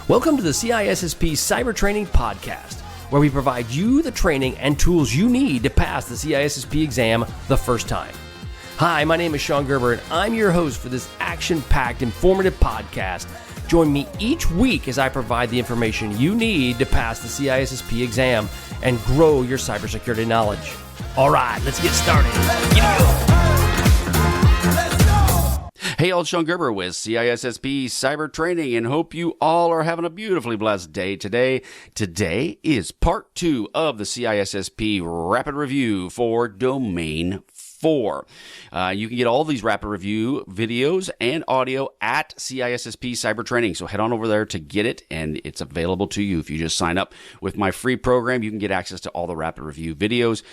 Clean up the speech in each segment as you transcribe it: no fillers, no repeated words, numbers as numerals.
Welcome to the CISSP Cyber Training Podcast, where we provide you the training and tools you need to pass the CISSP exam the first time. Hi, my name is Sean Gerber, and I'm your host for this action-packed, informative podcast. Join me each week as I provide the information you need to pass the CISSP exam and grow your cybersecurity knowledge. All right, let's get started. Hey, all, Sean Gerber with CISSP Cyber Training, and hope you all are having a beautifully blessed day today. Today is part 2 of the CISSP Rapid Review for Domain 4. You can get all these rapid review videos and audio at CISSP Cyber Training. So head on over there to get it, and it's available to you. If you just sign up with my free program, you can get access to all the rapid review videos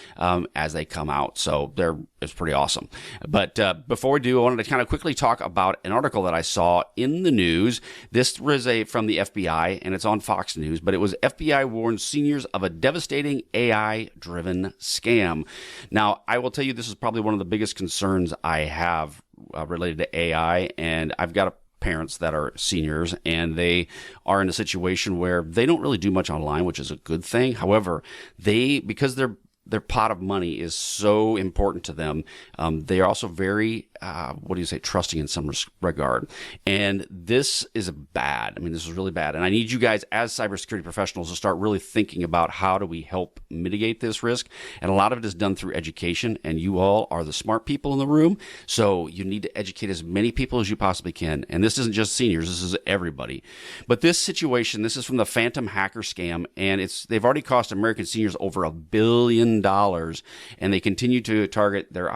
as they come out. So it's pretty awesome. But before we do, I wanted to kind of quickly talk about an article that I saw in the news. This was from the FBI, and it's on Fox News, but it was FBI warns seniors of a devastating AI-driven scam. Now, I will tell you, this is probably one of the biggest concerns I have related to AI, and I've got parents that are seniors, and they are in a situation where they don't really do much online, which is a good thing. However, because their pot of money is so important to them, they are also very, trusting in some regard. And this is bad. I mean, this is really bad. And I need you guys as cybersecurity professionals to start really thinking about how do we help mitigate this risk. And a lot of it is done through education, and you all are the smart people in the room. So you need to educate as many people as you possibly can. And this isn't just seniors, this is everybody. But this situation, this is from the Phantom Hacker scam, and they've already cost American seniors over $1 billion, and they continue to target their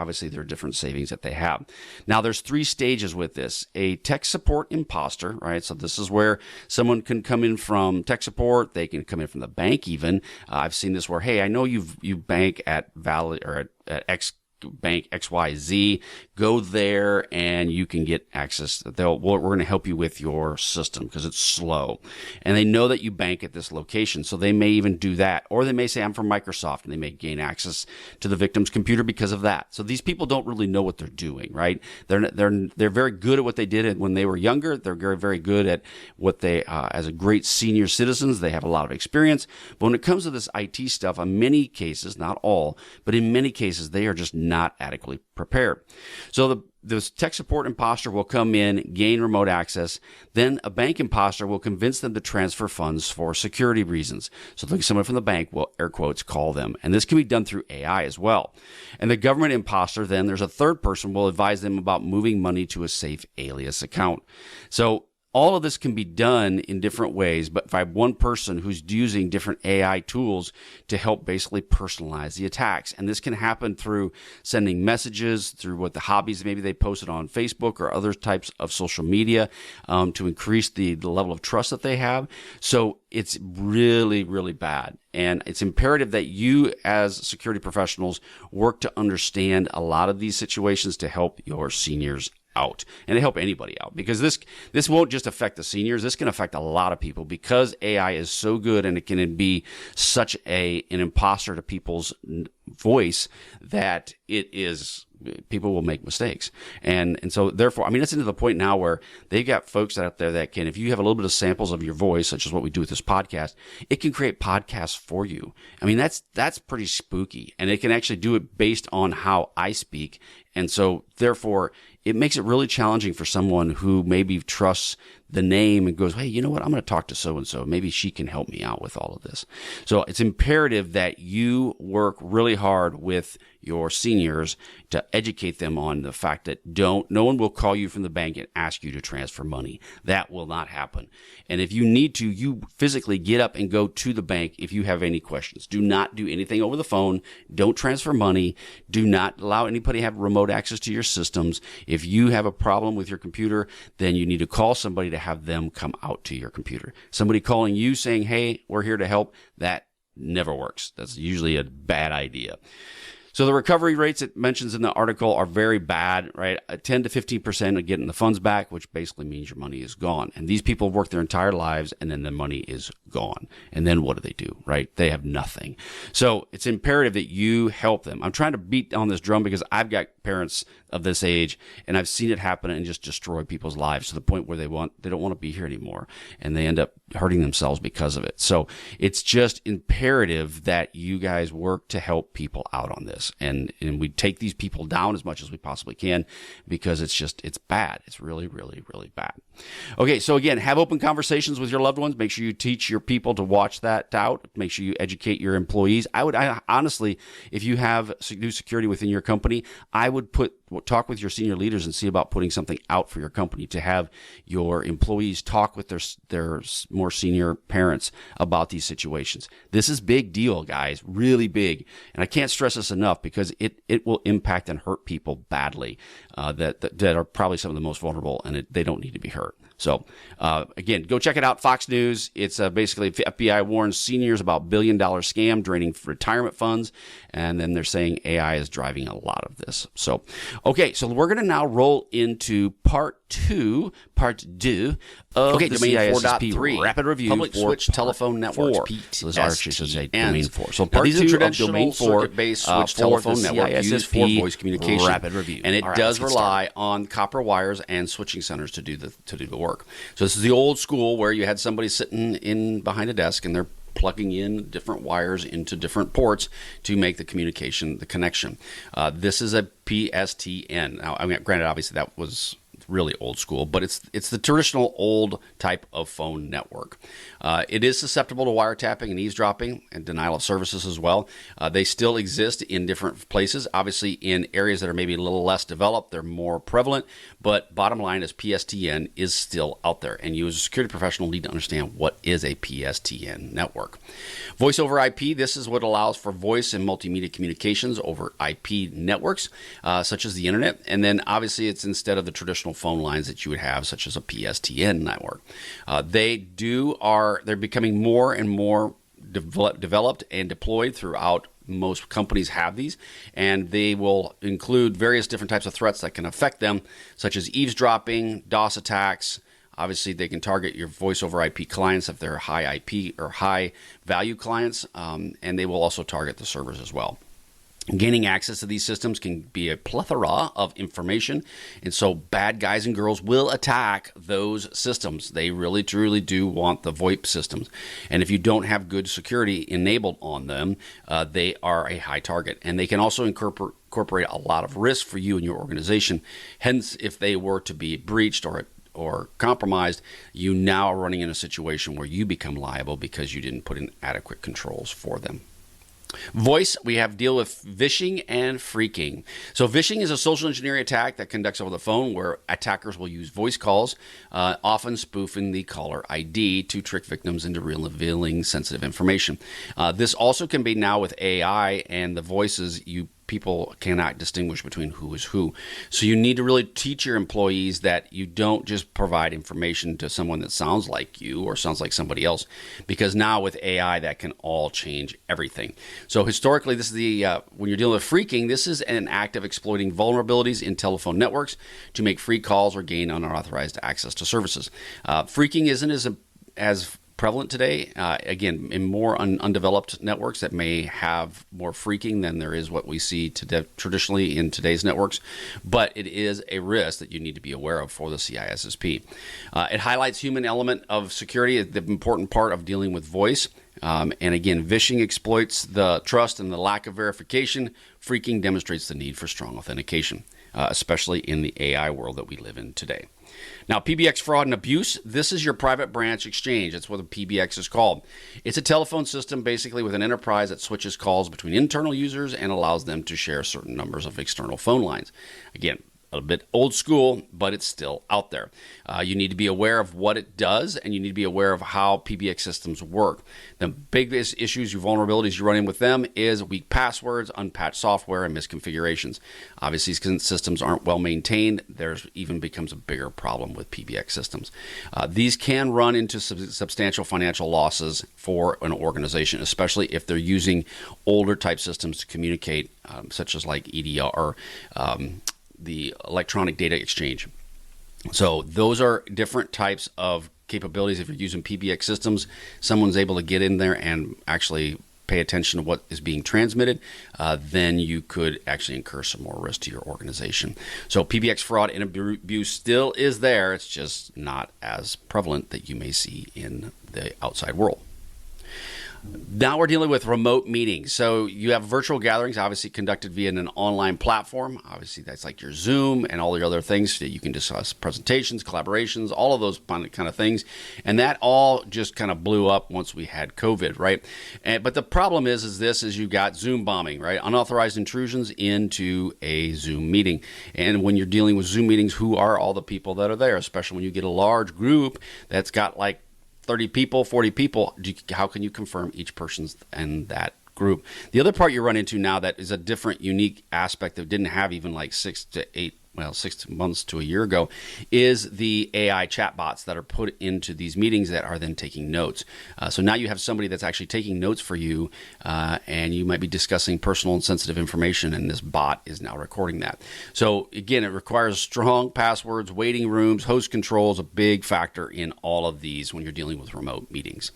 different savings that they have. Now, there's 3 stages with this. A tech support imposter, right? So this is where someone can come in from tech support. They can come in from the bank even. I've seen this where, hey, I know you bank at Valley or at X Bank XYZ. Go there and you can get access. We're going to help you with your system because it's slow. And they know that you bank at this location, so they may even do that. Or they may say, I'm from Microsoft, and they may gain access to the victim's computer because of that. So these people don't really know what they're doing, right? They're very good at what they did when they were younger. They're very, very good at what they, as a great senior citizens, they have a lot of experience. But when it comes to this IT stuff, in many cases, not all, but in many cases, they are just not adequately prepared. So the tech support imposter will come in, gain remote access. Then a bank imposter will convince them to transfer funds for security reasons. So someone from the bank will, air quotes, call them. And this can be done through AI as well. And the government imposter, then there's a third person, will advise them about moving money to a safe alias account. So all of this can be done in different ways, but by one person who's using different AI tools to help basically personalize the attacks. And this can happen through sending messages, through what the hobbies maybe they posted on Facebook or other types of social media to increase the level of trust that they have. So it's really, really bad. And it's imperative that you as security professionals work to understand a lot of these situations to help your seniors out and to help anybody out, because this won't just affect the seniors. This can affect a lot of people because AI is so good, and it can be such an imposter to people's voice that people will make mistakes. And so therefore, I mean, it's into the point now where they've got folks out there that can, if you have a little bit of samples of your voice, such as what we do with this podcast, it can create podcasts for you. I mean, that's pretty spooky, and it can actually do it based on how I speak. And so therefore, it makes it really challenging for someone who maybe trusts the name and goes, hey, you know what? I'm going to talk to so-and-so. Maybe she can help me out with all of this. So it's imperative that you work really hard with your seniors to educate them on the fact that no one will call you from the bank and ask you to transfer money. That will not happen. And if you need to, you physically get up and go to the bank if you have any questions. Do not do anything over the phone. Don't transfer money. Do not allow anybody to have remote access to your systems. If you have a problem with your computer, then you need to call somebody to have them come out to your computer. Somebody calling you saying, hey, we're here to help, that never works. That's usually a bad idea. So the recovery rates it mentions in the article are very bad, right? 10 to 15% of getting the funds back, which basically means your money is gone. And these people work their entire lives, and then the money is gone. And then what do, right? They have nothing. So it's imperative that you help them. I'm trying to beat on this drum because I've got parents of this age, and I've seen it happen and just destroy people's lives to the point where they don't want to be here anymore, and they end up hurting themselves because of it. So it's just imperative that you guys work to help people out on this, and we take these people down as much as we possibly can, because it's bad. It's really, really, really bad. Okay, so again, have open conversations with your loved ones. Make sure you teach your people to watch that out. Make sure you educate your employees. I honestly, if you have new security within your company, I would talk with your senior leaders and see about putting something out for your company to have your employees talk with their more senior parents about these situations. This is big deal, guys, really big. And I can't stress this enough, because it will impact and hurt people badly that are probably some of the most vulnerable, and they don't need to be hurt. So, again, go check it out. Fox News. It's basically FBI warns seniors about $1 billion scam draining retirement funds. And then they're saying AI is driving a lot of this. So, okay, so we're going to now roll into part two of the domain CISSP 4.3 rapid review public for switch telephone networks, So this actually should say domain 4. So Now, part these are 2 of traditional domain 4 circuit-based switch for telephone the network used for CISSP voice communication. rapid review. And it All right, does let's get started. rely on copper wires and switching centers to do the work. So this is the old school where you had somebody sitting in behind a desk and they're plugging in different wires into different ports to make the connection. This is a PSTN. Now, I mean, granted, obviously that was really old school, but it's the traditional old type of phone network. It is susceptible to wiretapping and eavesdropping and denial of services as well. They still exist in different places. Obviously, in areas that are maybe a little less developed, they're more prevalent. But bottom line is PSTN is still out there, and you as a security professional need to understand what is a PSTN network. Voice over IP, this is what allows for voice and multimedia communications over IP networks, such as the internet. And then obviously it's instead of the traditional phone lines that you would have, such as a PSTN network. They're becoming more and more developed and deployed throughout. Most companies have these, and they will include various different types of threats that can affect them, such as eavesdropping, DOS attacks. Obviously, they can target your voice over IP clients if they're high IP or high value clients, and they will also target the servers as well. Gaining access to these systems can be a plethora of information, and so bad guys and girls will attack those systems. They really, truly do want the VoIP systems, and if you don't have good security enabled on them, they are a high target, and they can also incorporate a lot of risk for you and your organization. Hence, if they were to be breached or compromised, you now are running in a situation where you become liable because you didn't put in adequate controls for them. Voice, we have deal with phishing and phreaking. So phishing is a social engineering attack that conducts over the phone where attackers will use voice calls, often spoofing the caller ID to trick victims into revealing sensitive information. This also can be now with AI and the voices people cannot distinguish between who is who. So you need to really teach your employees that you don't just provide information to someone that sounds like you or sounds like somebody else, because now with AI, that can all change everything. So historically, this is when you're dealing with phreaking, this is an act of exploiting vulnerabilities in telephone networks to make free calls or gain unauthorized access to services. Phreaking isn't as prevalent today, again, in more undeveloped networks that may have more phreaking than there is what we see traditionally in today's networks, but it is a risk that you need to be aware of for the CISSP. It highlights human element of security, the important part of dealing with voice. And again, phishing exploits the trust and the lack of verification. Phreaking demonstrates the need for strong authentication, especially in the AI world that we live in today. Now, PBX fraud and abuse, this is your private branch exchange. That's what a PBX is called. It's a telephone system basically with an enterprise that switches calls between internal users and allows them to share certain numbers of external phone lines. Again, a bit old school, but it's still out there. You need to be aware of what it does, and you need to be aware of how PBX systems work. The biggest issues, vulnerabilities you run in with them is weak passwords, unpatched software, and misconfigurations. Obviously, since systems aren't well maintained, there's even becomes a bigger problem with PBX systems. These can run into substantial financial losses for an organization, especially if they're using older type systems to communicate, such as like EDR, the electronic data exchange. So those are different types of capabilities. If you're using PBX systems, someone's able to get in there and actually pay attention to what is being transmitted, then you could actually incur some more risk to your organization. So PBX fraud and abuse still is there. It's just not as prevalent that you may see in the outside world. Now we're dealing with remote meetings. So you have virtual gatherings, obviously conducted via an online platform. Obviously, that's like your Zoom and all your other things that you can discuss, presentations, collaborations, all of those kind of things. And that all just kind of blew up once we had COVID, right? But the problem is you've got Zoom bombing, right? Unauthorized intrusions into a Zoom meeting. And when you're dealing with Zoom meetings, who are all the people that are there? Especially when you get a large group that's got like 30 people, 40 people, how can you confirm each person's in that group? The other part you run into now that is a different, unique aspect that didn't have even like 6 months to a year ago is the AI chatbots that are put into these meetings that are then taking notes. So now you have somebody that's actually taking notes for you, and you might be discussing personal and sensitive information, and this bot is now recording that. So again, it requires strong passwords, waiting rooms, host controls, a big factor in all of these when you're dealing with remote meetings.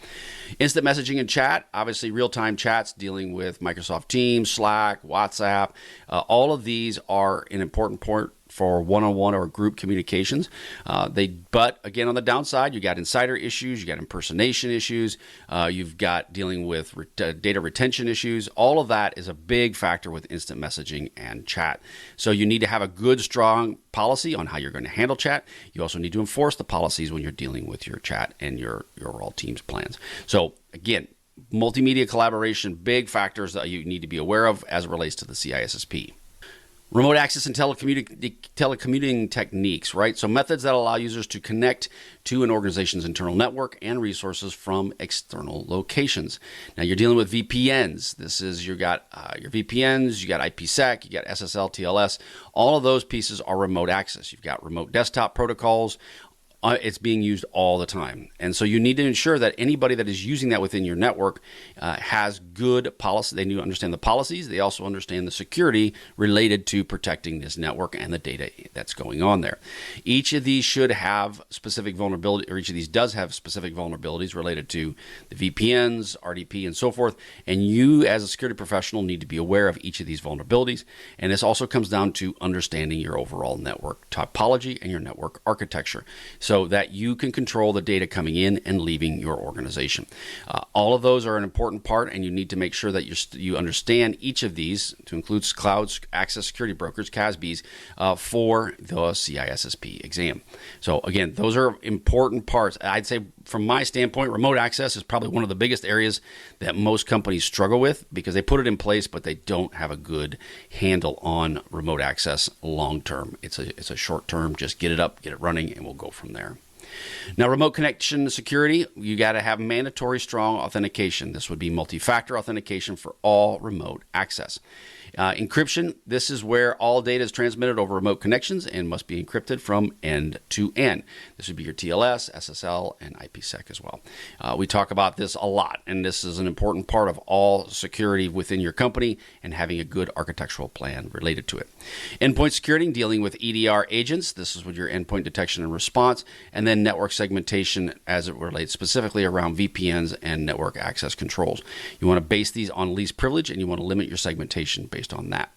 Instant messaging and chat, obviously real-time chats dealing with Microsoft Teams, Slack, WhatsApp. All of these are an important part for one-on-one or group communications. But again, on the downside, you got insider issues, you got impersonation issues, you've got dealing with data retention issues. All of that is a big factor with instant messaging and chat. So you need to have a good, strong policy on how you're going to handle chat. You also need to enforce the policies when you're dealing with your chat and your overall team's plans. So again, multimedia collaboration, big factors that you need to be aware of as it relates to the CISSP. Remote access and telecommuting techniques, right? So methods that allow users to connect to an organization's internal network and resources from external locations. Now you're dealing with VPNs. This is, you got your VPNs, you got IPsec, you got SSL, TLS. All of those pieces are remote access. You've got remote desktop protocols. It's being used all the time. And so you need to ensure that anybody that is using that within your network has good policy. They need to understand the policies. They also understand the security related to protecting this network and the data that's going on there. Each of these should have specific vulnerability, or each of these does have specific vulnerabilities related to the VPNs, RDP, and so forth. And you, as a security professional, need to be aware of each of these vulnerabilities. And this also comes down to understanding your overall network topology and your network architecture, so that you can control the data coming in and leaving your organization. All of those are an important part, and you need to make sure that you understand each of these, to include cloud access security brokers, CASBs, for the CISSP exam. So again, those are important parts. I'd say from my standpoint, remote access is probably one of the biggest areas that most companies struggle with, because they put it in place, but they don't have a good handle on remote access long term. It's a short term, just get it up, get it running, and we'll go from there. Now, remote connection security, you got to have mandatory strong authentication. This would be multi-factor authentication for all remote access. Encryption, this is where all data is transmitted over remote connections and must be encrypted from end to end. This would be your TLS, SSL, and IPsec as well. We talk about this a lot, and this is an important part of all security within your company and having a good architectural plan related to it. Endpoint security, dealing with EDR agents. This is with your endpoint detection and response, and then network segmentation as it relates specifically around VPNs and network access controls. You want to base these on least privilege, and you want to limit your segmentation based on that.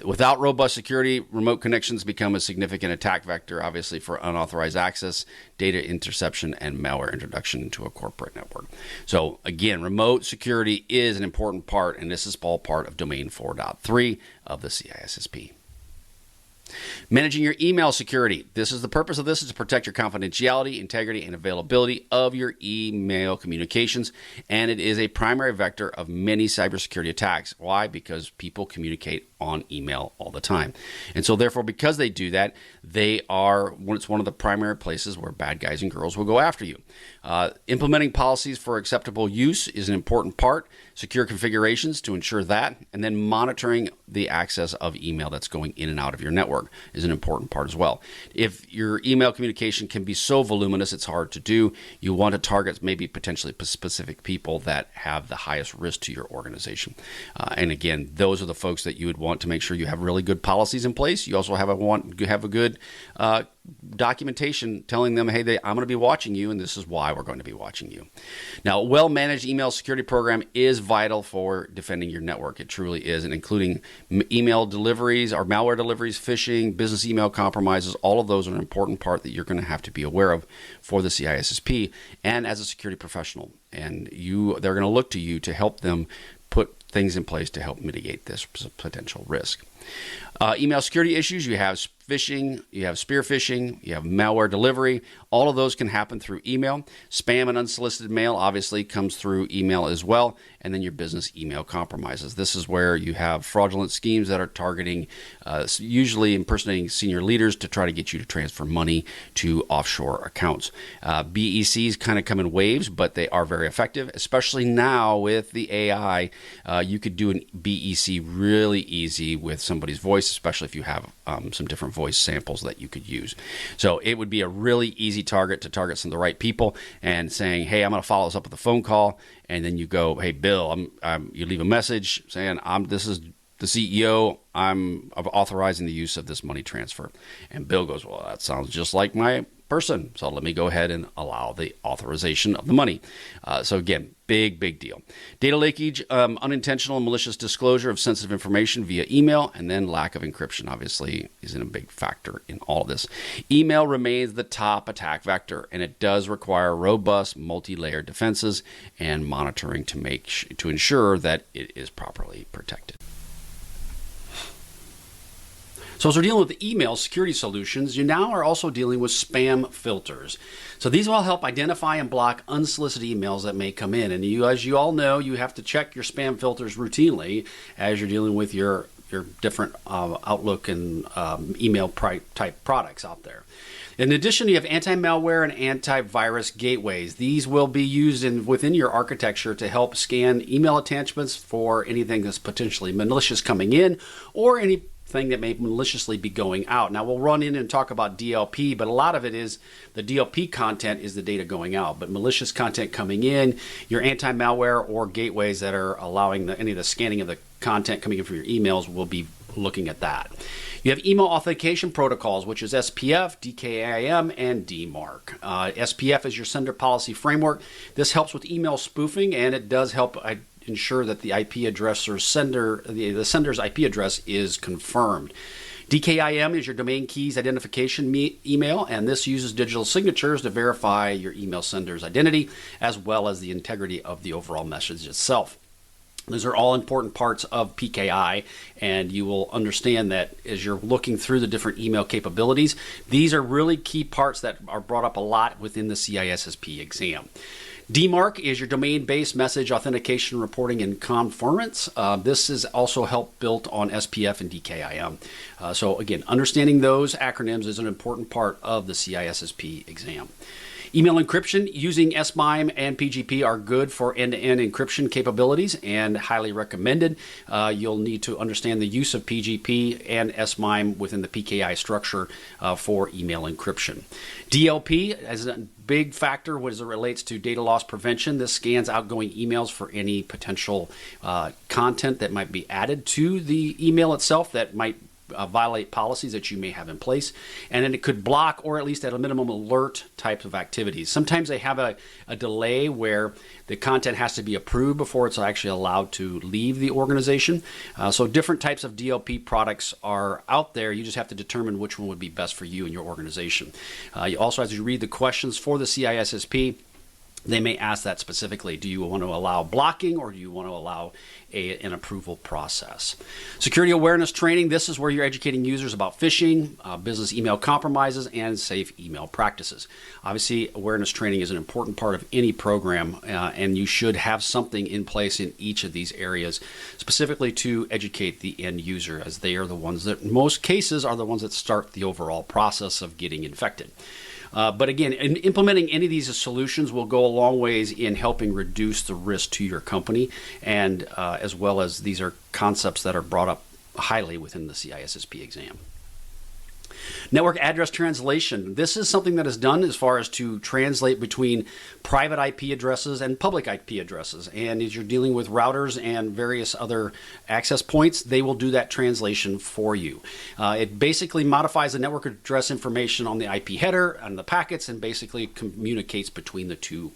Without robust security, remote connections become a significant attack vector, obviously, for unauthorized access, data interception, and malware introduction into a corporate network. So again, remote security is an important part, and this is all part of Domain 4.3 of the CISSP. Managing your email security. This is the purpose of this is to protect your confidentiality, integrity, and availability of your email communications. And it is a primary vector of many cybersecurity attacks. Why? Because people communicate on email all the time. And so therefore, because they do that, it's one of the primary places where bad guys and girls will go after you. Implementing policies for acceptable use is an important part. Secure configurations to ensure that, and then monitoring the access of email that's going in and out of your network is an important part as well. If your email communication can be so voluminous, it's hard to do. You want to target maybe potentially specific people that have the highest risk to your organization. And again, those are the folks that you would want to make sure you have really good policies in place. You also want to have a good documentation telling them, hey, I'm going to be watching you, and this is why we're going to be watching you. Now, a well-managed email security program is vital for defending your network. It truly is, and including email deliveries or malware deliveries, phishing, business email compromises, all of those are an important part that you're going to have to be aware of for the CISSP and as a security professional. And they're going to look to you to help them put things in place to help mitigate this potential risk. Email security issues, you have phishing, you have spear phishing, you have malware delivery. All of those can happen through email. Spam and unsolicited mail obviously comes through email as well. And then your business email compromises. This is where you have fraudulent schemes that are targeting, usually impersonating senior leaders to try to get you to transfer money to offshore accounts. BECs kind of come in waves, but they are very effective, especially now with the AI. You could do an BEC really easy with somebody's voice, especially if you have some different voice samples that you could use. So it would be a really easy target to target some of the right people and saying, hey, I'm going to follow this up with a phone call. And then you go, hey, Bill, you leave a message saying, this is the CEO. I'm authorizing the use of this money transfer. And Bill goes, well, that sounds just like my person. So let me go ahead and allow the authorization of the money. So again, big deal. Data leakage, unintentional and malicious disclosure of sensitive information via email, and then lack of encryption obviously is a big factor in all of this. Email remains the top attack vector, and it does require robust multi-layered defenses and monitoring to ensure that it is properly protected. So as we're dealing with the email security solutions, you now are also dealing with spam filters. So these will help identify and block unsolicited emails that may come in. And as you all know, you have to check your spam filters routinely as you're dealing with your different Outlook and email type products out there. In addition, you have anti-malware and antivirus gateways. These will be used within your architecture to help scan email attachments for anything that's potentially malicious coming in or anything that may maliciously be going out. Now, we'll run in and talk about DLP, but a lot of it is the DLP content is the data going out, but malicious content coming in, your anti-malware or gateways that are allowing any of the scanning of the content coming in from your emails will be looking at that. You have email authentication protocols, which is SPF, DKIM, and DMARC. SPF is your sender policy framework. This helps with email spoofing, and it does help ensure that the IP address or the sender's IP address is confirmed. DKIM is your domain keys identification email, and this uses digital signatures to verify your email sender's identity as well as the integrity of the overall message itself. Those are all important parts of PKI, and you will understand that as you're looking through the different email capabilities, these are really key parts that are brought up a lot within the CISSP exam. DMARC is your domain-based message authentication reporting and conformance. This is also help built on SPF and DKIM. So again, understanding those acronyms is an important part of the CISSP exam. Email encryption using SMIME and PGP are good for end-to-end encryption capabilities and highly recommended. You'll need to understand the use of PGP and SMIME within the PKI structure for email encryption. DLP is a big factor as it relates to data loss prevention. This scans outgoing emails for any potential content that might be added to the email itself that might violate policies that you may have in place, and then it could block or at least at a minimum alert types of activities. Sometimes they have a delay where the content has to be approved before it's actually allowed to leave the organization. So different types of DLP products are out there. You just have to determine which one would be best for you and your organization. You also, as you read the questions for the CISSP, they may ask that specifically. Do you want to allow blocking or do you want to allow an approval process? Security awareness training. This is where you're educating users about phishing, business email compromises, and safe email practices. Obviously, awareness training is an important part of any program, and you should have something in place in each of these areas, specifically to educate the end user, as they are the ones that, in most cases, are the ones that start the overall process of getting infected. But again, implementing any of these solutions will go a long ways in helping reduce the risk to your company, and as well as these are concepts that are brought up highly within the CISSP exam. Network address translation. This is something that is done as far as to translate between private IP addresses and public IP addresses. And as you're dealing with routers and various other access points, they will do that translation for you. It basically modifies the network address information on the IP header and the packets and basically communicates between the two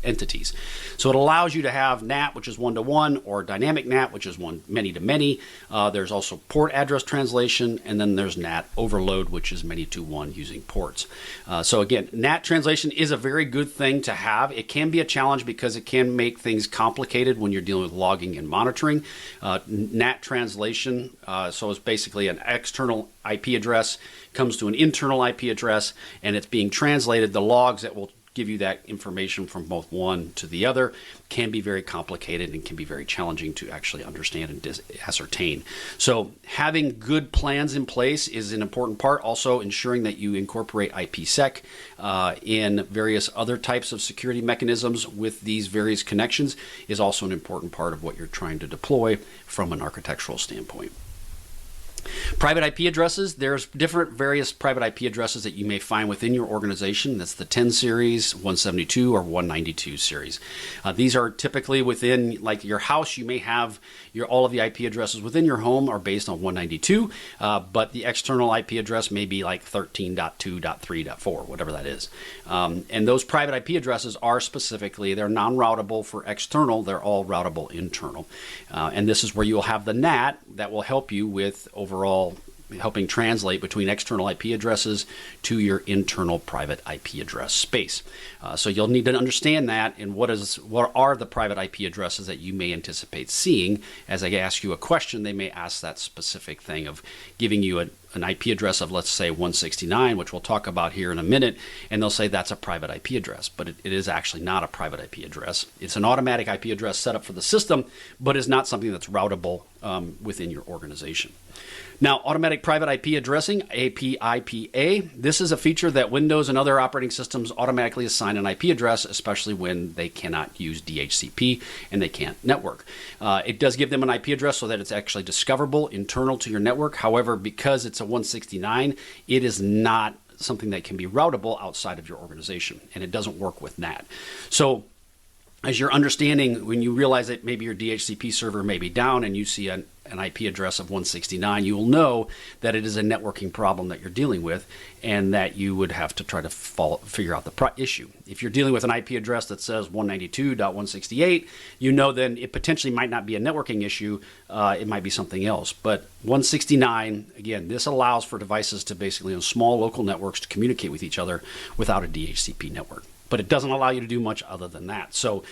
entities. So it allows you to have NAT, which is one-to-one, or dynamic NAT, which is many-to-many. There's also port address translation, and then there's NAT overload, which is many-to-one using ports. So again, NAT translation is a very good thing to have. It can be a challenge because it can make things complicated when you're dealing with logging and monitoring. NAT translation, so it's basically an external IP address comes to an internal IP address, and it's being translated. The logs that will give you that information from both one to the other can be very complicated and can be very challenging to actually understand and ascertain. So having good plans in place is an important part. Also ensuring that you incorporate IPsec in various other types of security mechanisms with these various connections is also an important part of what you're trying to deploy from an architectural standpoint. Private IP addresses, there's different various private IP addresses that you may find within your organization. That's the 10 series, 172, or 192 series. These are typically within, like your house, you may have all of the IP addresses within your home are based on 192, but the external IP address may be like 13.2.3.4, whatever that is. And those private IP addresses are specifically, they're non-routable for external, they're all routable internal. And this is where you'll have the NAT that will help you with overall helping translate between external IP addresses to your internal private IP address space. So you'll need to understand that and what are the private IP addresses that you may anticipate seeing. As I ask you a question, they may ask that specific thing of giving you an IP address of, let's say, 169, which we'll talk about here in a minute, and they'll say that's a private IP address, but it is actually not a private IP address. It's an automatic IP address set up for the system, but is not something that's routable within your organization. Now, automatic private IP addressing, APIPA, this is a feature that Windows and other operating systems automatically assign an IP address, especially when they cannot use DHCP and they can't network. It does give them an IP address so that it's actually discoverable internal to your network. However, because it's a 169, it is not something that can be routable outside of your organization, and it doesn't work with NAT. So as you're understanding, when you realize that maybe your DHCP server may be down and you see an IP address of 169, you will know that it is a networking problem that you're dealing with and that you would have to try to figure out the issue. If you're dealing with an IP address that says 192.168, you know then it potentially might not be a networking issue. It might be something else. But 169, again, this allows for devices to basically on small local networks to communicate with each other without a DHCP network. But it doesn't allow you to do much other than that. So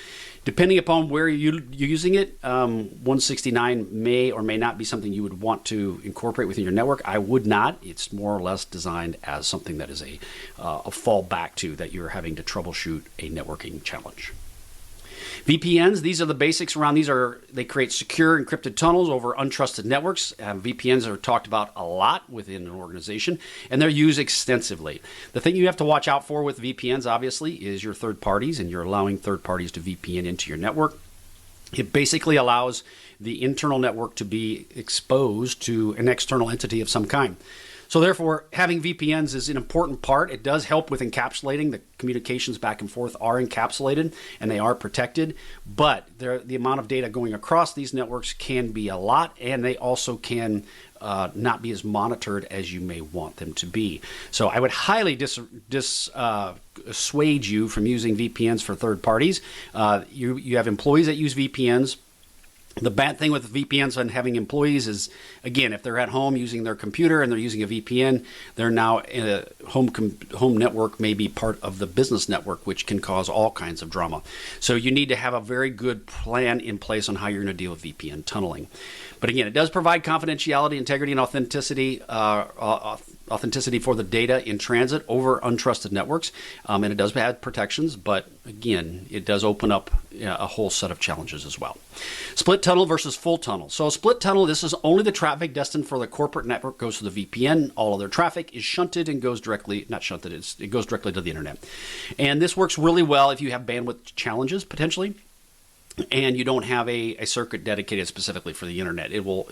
depending upon where you're using it, 169 may or may not be something you would want to incorporate within your network. I would not. It's more or less designed as something that is a fallback to that you're having to troubleshoot a networking challenge. VPNs, these are the basics around these. They create secure encrypted tunnels over untrusted networks. VPNs are talked about a lot within an organization, and they're used extensively. The thing you have to watch out for with VPNs, obviously, is your third parties, and you're allowing third parties to VPN into your network. It basically allows the internal network to be exposed to an external entity of some kind. So therefore, having VPNs is an important part. It does help with encapsulating. The communications back and forth are encapsulated and they are protected, but the amount of data going across these networks can be a lot, and they also can not be as monitored as you may want them to be. So I would highly dissuade you from using VPNs for third parties. You have employees that use VPNs. The bad thing with VPNs and having employees is, again, if they're at home using their computer and they're using a VPN, they're now in a home network may be part of the business network, which can cause all kinds of drama. So you need to have a very good plan in place on how you're going to deal with VPN tunneling. But again, it does provide confidentiality, integrity, and authenticity for the data in transit over untrusted networks. And it does have protections, but again, it does open up a whole set of challenges as well. Split tunnel versus full tunnel. So a split tunnel, this is only the traffic destined for the corporate network goes to the VPN. All other traffic is shunted and goes directly, not shunted, it goes directly to the internet. And this works really well if you have bandwidth challenges potentially. and you don't have a circuit dedicated specifically for the internet, it will,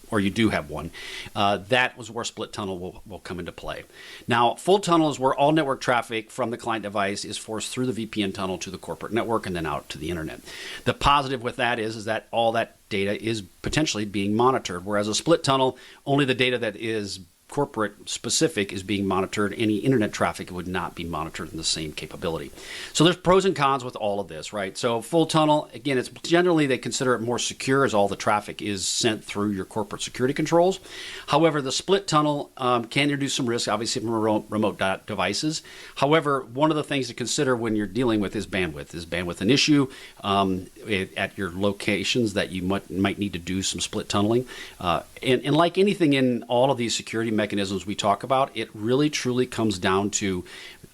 or you do have one, that was where split tunnel will come into play. Now, full tunnel is where all network traffic from the client device is forced through the VPN tunnel to the corporate network and then out to the internet. The positive with that is that all that data is potentially being monitored, whereas a split tunnel, only the data that is corporate specific is being monitored. Any internet traffic would not be monitored in the same capability. So there's pros and cons with all of this, right? So full tunnel, again, it's generally they consider it more secure as all the traffic is sent through your corporate security controls. However, the split tunnel can introduce some risk, obviously, from remote devices. However, one of the things to consider when you're dealing with is bandwidth. Is bandwidth an issue at your locations that you might need to do some split tunneling? And like anything in all of these security mechanisms we talk about, it really truly comes down to,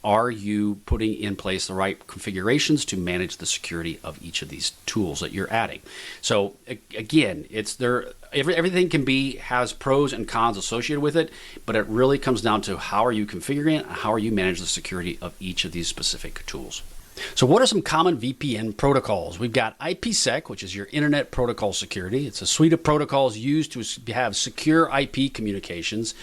are you putting in place the right configurations to manage the security of each of these tools that you're adding? So again, it's there. Everything has pros and cons associated with it, but it really comes down to how are you configuring it, and how are you managing the security of each of these specific tools. So what are some common VPN protocols? We've got IPsec, which is your Internet Protocol Security. It's a suite of protocols used to have secure IP communications,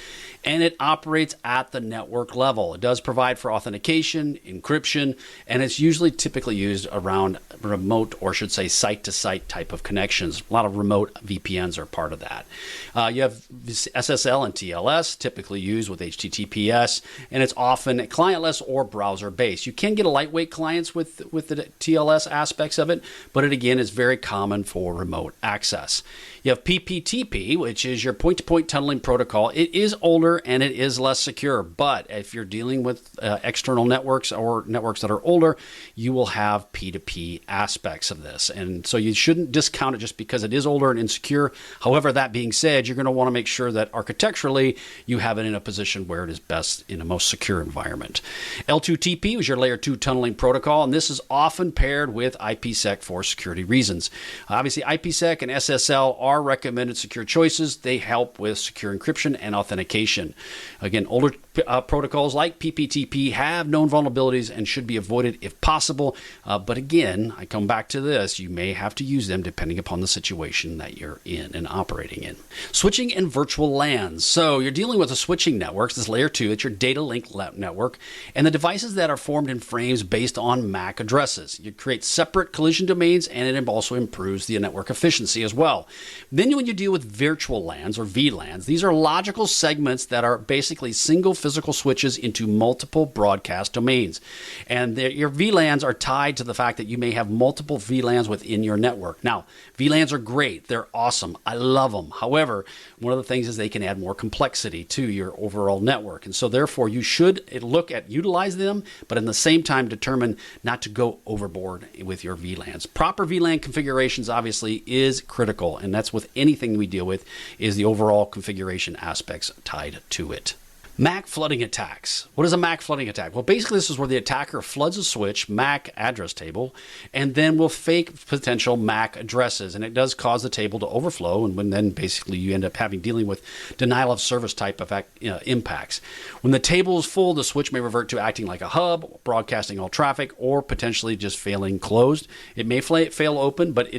and it operates at the network level. It does provide for authentication, encryption, and it's usually typically used around remote, or should say site-to-site type of connections. A lot of remote VPNs are part of that. You have SSL and TLS, typically used with HTTPS, and it's often clientless or browser-based. You can get a lightweight clients with the TLS aspects of it, but it again is very common for remote access. You have PPTP, which is your point-to-point tunneling protocol. It is older and it is less secure, but if you're dealing with external networks or networks that are older, you will have P2P aspects of this. And so you shouldn't discount it just because it is older and insecure. However, that being said, you're going to want to make sure that architecturally you have it in a position where it is best in a most secure environment. L2TP was your layer 2 tunneling protocol, and this is often paired with IPsec for security reasons. Obviously, IPsec and SSL are recommended secure choices. They help with secure encryption and authentication. Again, older protocols like PPTP have known vulnerabilities and should be avoided if possible. But again, I come back to this. You may have to use them depending upon the situation that you're in and operating in. Switching and virtual LANs. So you're dealing with the switching networks. This layer 2, it's your data link network, and the devices that are formed in frames based on MAC addresses. You create separate collision domains, and it also improves the network efficiency as well. Then when you deal with virtual LANs or VLANs, these are logical segments that are basically single physical switches into multiple broadcast domains. And your VLANs are tied to the fact that you may have multiple VLANs within your network. Now, VLANs are great. They're awesome. I love them. However, one of the things is they can add more complexity to your overall network. And so therefore, you should look at utilize them, but in the same time determine not to go overboard with your VLANs. Proper VLAN configurations obviously is critical, and that's with anything we deal with, is the overall configuration aspects tied to it. MAC flooding attacks. What is a MAC flooding attack? Well, basically, this is where the attacker floods a switch MAC address table and then will fake potential MAC addresses. And it does cause the table to overflow. And when then basically you end up dealing with denial of service type of impacts. When the table is full, the switch may revert to acting like a hub, broadcasting all traffic, or potentially just failing closed. It may fail open, but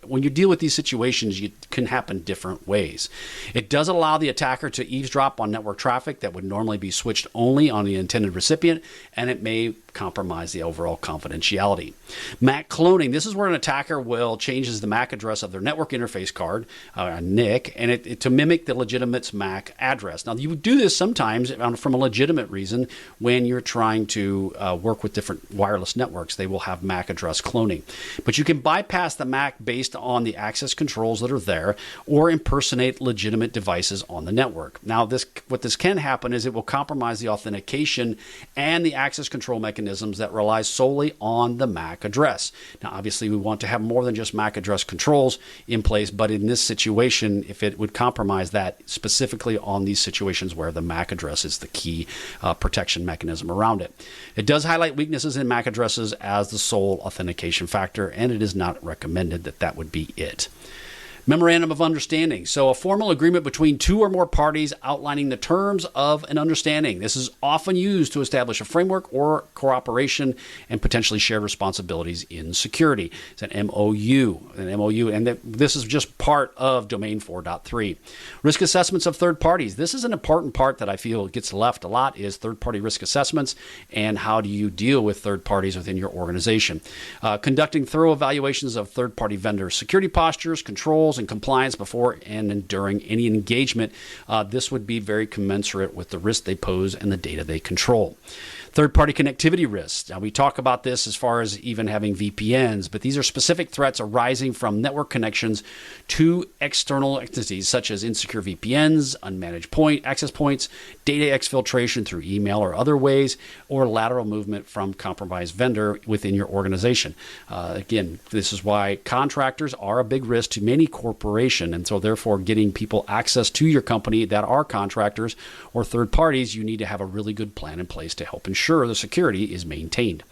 when you deal with these situations, it can happen different ways. It does allow the attacker to eavesdrop on network traffic that would normally be switched only on the intended recipient, and it may compromise the overall confidentiality. MAC cloning. This is where an attacker will changes the MAC address of their network interface card, NIC, and to mimic the legitimate MAC address. Now, you would do this sometimes from a legitimate reason when you're trying to work with different wireless networks. They will have MAC address cloning. But you can bypass the MAC based on the access controls that are there or impersonate legitimate devices on the network. Now, what this can happen is it will compromise the authentication and the access control mechanisms that rely solely on the MAC address. Now, obviously, we want to have more than just MAC address controls in place, but in this situation, if it would compromise that specifically on these situations where the MAC address is the key protection mechanism around it. It does highlight weaknesses in MAC addresses as the sole authentication factor, and it is not recommended that would be it. Memorandum of Understanding. So a formal agreement between two or more parties outlining the terms of an understanding. This is often used to establish a framework or cooperation and potentially shared responsibilities in security. It's an MOU. And this is just part of Domain 4.3. Risk assessments of third parties. This is an important part that I feel gets left a lot, is third-party risk assessments and how do you deal with third parties within your organization. Conducting thorough evaluations of third-party vendor security postures, controls, and compliance before and during any engagement. This would be very commensurate with the risk they pose and the data they control. Third-party connectivity risks. Now, we talk about this as far as even having VPNs, but these are specific threats arising from network connections to external entities, such as insecure VPNs, unmanaged access points, data exfiltration through email or other ways, or lateral movement from compromised vendor within your organization. Again, this is why contractors are a big risk to many corporations, and so therefore getting people access to your company that are contractors or third parties, you need to have a really good plan in place to help ensure the security is maintained.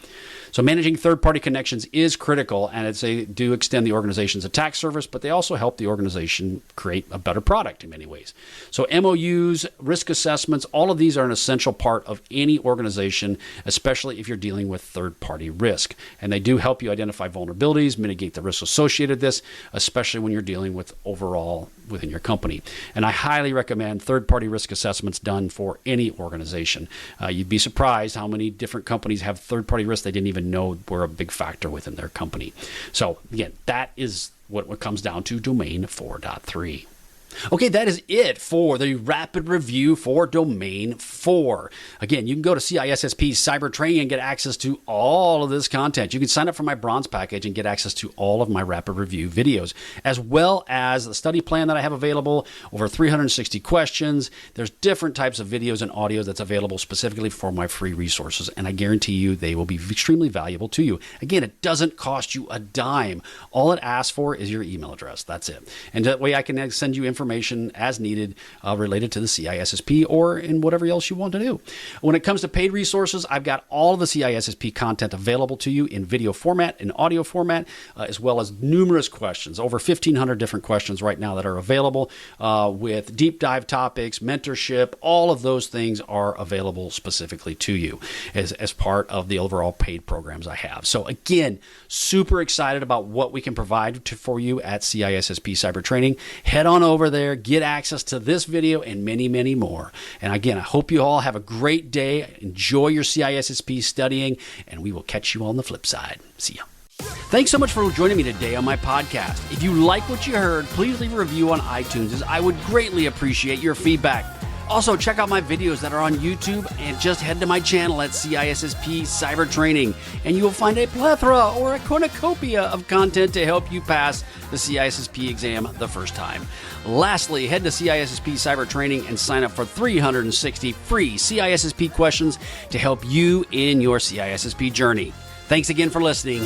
So managing third-party connections is critical, and they do extend the organization's attack surface, but they also help the organization create a better product in many ways. So MOUs, risk assessments, all of these are an essential part of any organization, especially if you're dealing with third-party risk. And they do help you identify vulnerabilities, mitigate the risks associated with this, especially when you're dealing with overall within your company. And I highly recommend third-party risk assessments done for any organization. You'd be surprised how many different companies have third-party risks they didn't even know were a big factor within their company. So again, that is what comes down to Domain 4.3. Okay, that is it for the rapid review for Domain 4. Again, you can go to CISSP Cyber Training and get access to all of this content. You can sign up for my bronze package and get access to all of my rapid review videos, as well as the study plan that I have available, over 360 questions. There's different types of videos and audio that's available specifically for my free resources, and I guarantee you they will be extremely valuable to you. Again, it doesn't cost you a dime. All it asks for is your email address. That's it. And that way I can send you information as needed related to the CISSP or in whatever else you want to do. When it comes to paid resources, I've got all of the CISSP content available to you in video format and audio format, as well as numerous questions, over 1,500 different questions right now that are available with deep dive topics, mentorship. All of those things are available specifically to you as part of the overall paid programs I have. So again, super excited about what we can provide for you at CISSP Cyber Training. Head on over there, get access to this video and many, many more. And again, I hope you all have a great day. Enjoy your CISSP studying, and we will catch you on the flip side. See ya. Thanks so much for joining me today on my podcast. If you like what you heard, please leave a review on iTunes, as I would greatly appreciate your feedback. Also, check out my videos that are on YouTube, and just head to my channel at CISSP Cyber Training, and you will find a plethora or a cornucopia of content to help you pass the CISSP exam the first time. Lastly, head to CISSP Cyber Training and sign up for 360 free CISSP questions to help you in your CISSP journey. Thanks again for listening.